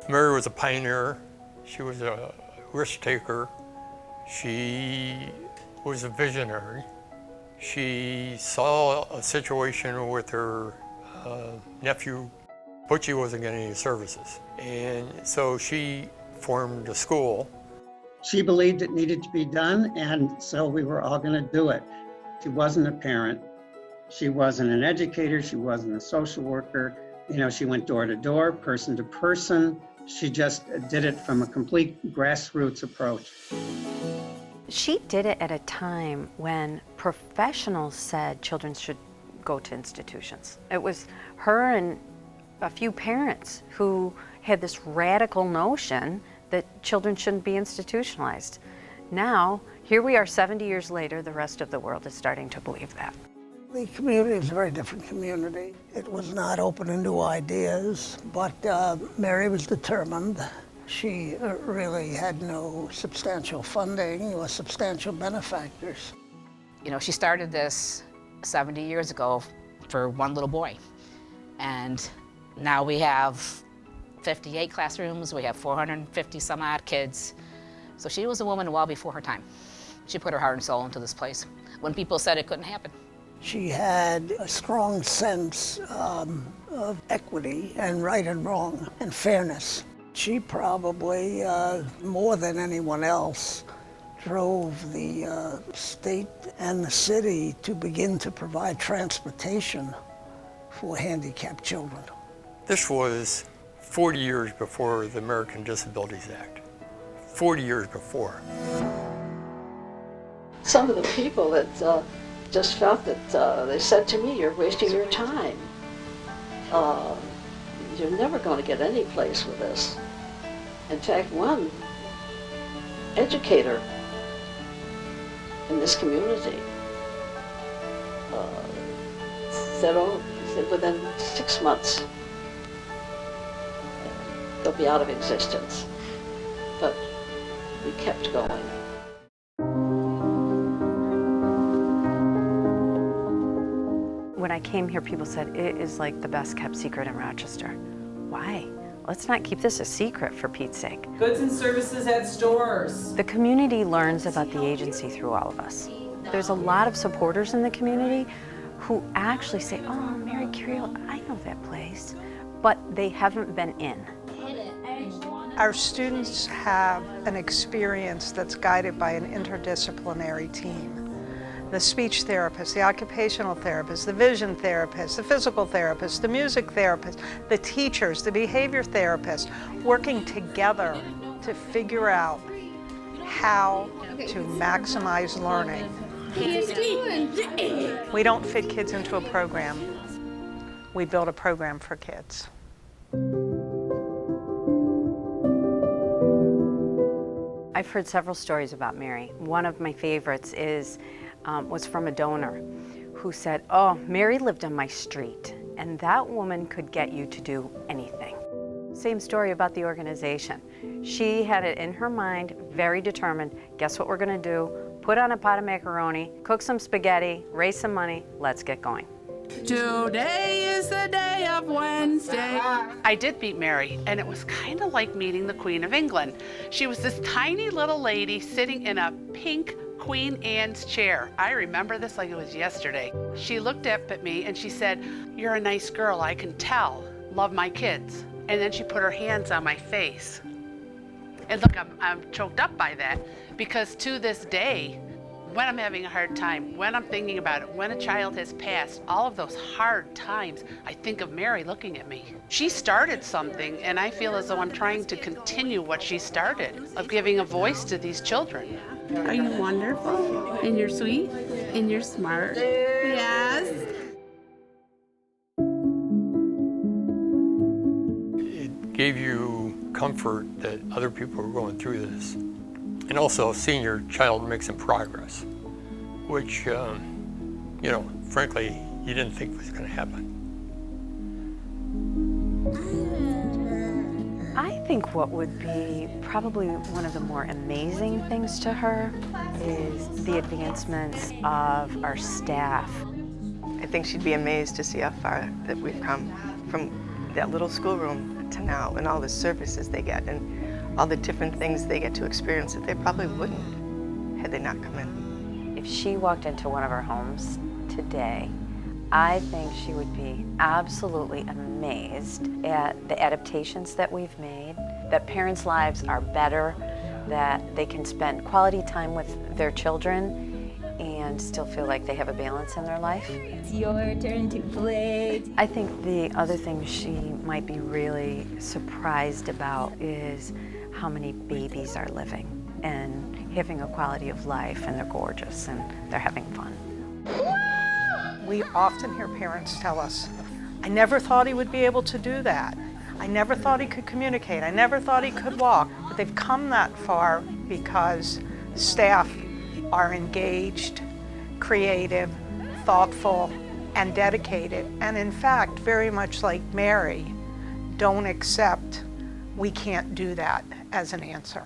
Mary was a pioneer. She was a risk taker. She was a visionary. She saw a situation with her nephew. Butchie wasn't getting any services, and so she formed a school. She believed it needed to be done, and so we were all going to do it. She wasn't a parent. She wasn't an educator. She wasn't a social worker. You know, she went door to door, person to person. She just did it from a complete grassroots approach. She did it at a time when professionals said children should go to institutions. It was her and a few parents who had this radical notion that children shouldn't be institutionalized. Now, here we are 70 years later, the rest of the world is starting to believe that. The community is a very different community. It was not open to new ideas, but Mary was determined. She really had no substantial funding or substantial benefactors. You know, she started this 70 years ago for one little boy. And now we have 58 classrooms, we have 450 some odd kids. So she was a woman well before her time. She put her heart and soul into this place when people said it couldn't happen. She had a strong sense of equity and right and wrong and fairness. She probably, more than anyone else, drove the state and the city to begin to provide transportation for handicapped children. This was 40 years before the American Disabilities Act. 40 years before. Some of the people that just felt that they said to me, "You're wasting your time. You're never going to get any place with this." In fact, one educator in this community said within 6 months they'll be out of existence. But we kept going. When I came here, people said, it is like the best kept secret in Rochester. Why? Let's not keep this a secret, for Pete's sake. Goods and services at stores. The community learns about the agency through all of us. There's a lot of supporters in the community who actually say, oh, Mary Cariola, I know that place, but they haven't been in. Our students have an experience that's guided by an interdisciplinary team. The speech therapist, the occupational therapist, the vision therapist, the physical therapist, the music therapist, the teachers, the behavior therapist, working together to figure out how to maximize learning. We don't fit kids into a program. We build a program for kids. I've heard several stories about Mary. One of my favorites was from a donor who said, oh, Mary lived on my street, and that woman could get you to do anything. Same story about the organization. She had it in her mind, very determined, guess what we're gonna do? Put on a pot of macaroni, cook some spaghetti, raise some money, let's get going. Today is the day of Wednesday. I did meet Mary, and it was kind of like meeting the Queen of England. She was this tiny little lady sitting in a pink Queen Anne's chair. I remember this like it was yesterday. She looked up at me and she said, you're a nice girl, I can tell. Love my kids. And then she put her hands on my face. And look, I'm choked up by that, because to this day, when I'm having a hard time, when I'm thinking about it, when a child has passed, all of those hard times, I think of Mary looking at me. She started something, and I feel as though I'm trying to continue what she started, of giving a voice to these children. Are you wonderful? And you're sweet? And you're smart? Yes. It gave you comfort that other people were going through this. And also seeing your child make some progress, which, you know, frankly, you didn't think was going to happen. I think what would be probably one of the more amazing things to her is the advancements of our staff. I think she'd be amazed to see how far that we've come from that little schoolroom to now, and all the services they get and all the different things they get to experience that they probably wouldn't had they not come in. If she walked into one of our homes today, I think she would be absolutely amazed at the adaptations that we've made, that parents' lives are better, that they can spend quality time with their children and still feel like they have a balance in their life. It's your turn to play. I think the other thing she might be really surprised about is how many babies are living and having a quality of life, and they're gorgeous and they're having fun. We often hear parents tell us, I never thought he would be able to do that. I never thought he could communicate. I never thought he could walk. But they've come that far because staff are engaged, creative, thoughtful, and dedicated. And in fact, very much like Mary, don't accept we can't do that as an answer.